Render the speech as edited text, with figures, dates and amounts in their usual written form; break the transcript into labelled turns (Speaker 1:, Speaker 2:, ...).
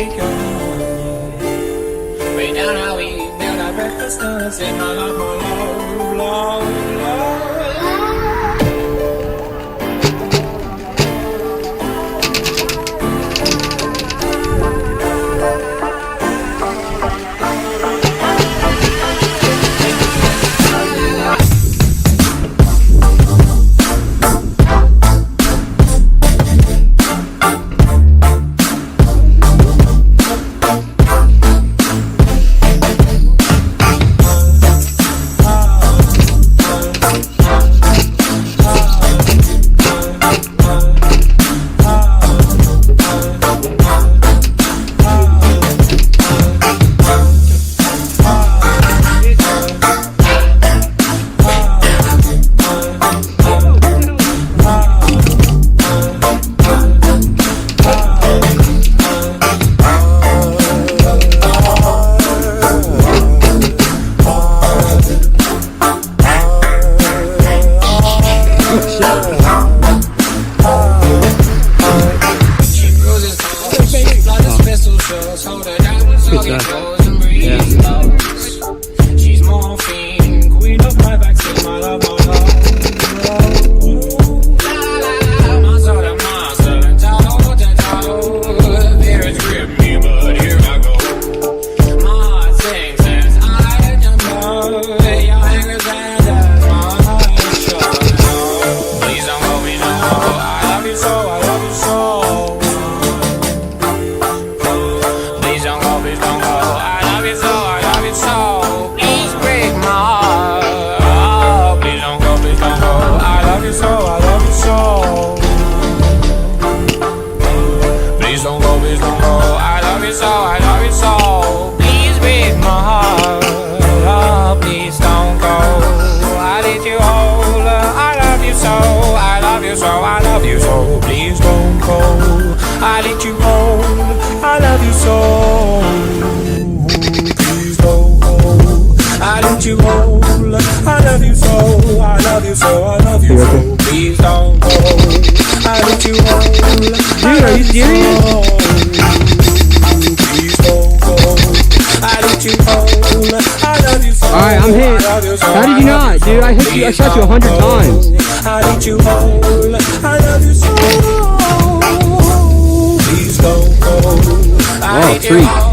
Speaker 1: take your hand. Way down how we build our breakfast donuts in my love, love, love. She's morphine, queen of my vaccine, my love, my love. Monster to monster, toe to toe. Fears grip me, but here I go. My heart sings as I jump up. Your anger's and my heart is shut. Please don't go me no. I love you so, I love you so. Please don't go, please don't go. I love you so, I love you so. Please break my heart. Oh, please don't go, please don't go. I love you so, I love you so. Please don't go, please don't go. I love you so, I love you so. Please break my heart. Oh, please don't go. I let you hold. I love you so, I love you so, I love you so. Please don't go. I let you hold. I love you so. Please don't go. I let you hold. I love you so. I love you so. I love you so. Please don't go. I let you hold.
Speaker 2: Dude, are you serious?
Speaker 1: Please don't go. I let you hold. I love you so.
Speaker 2: Alright, I'm hit. How did you not? Dude, I hit you. I shot you 100 times.
Speaker 1: I let you hold. I love you so. Please don't go.
Speaker 2: Oh, freak.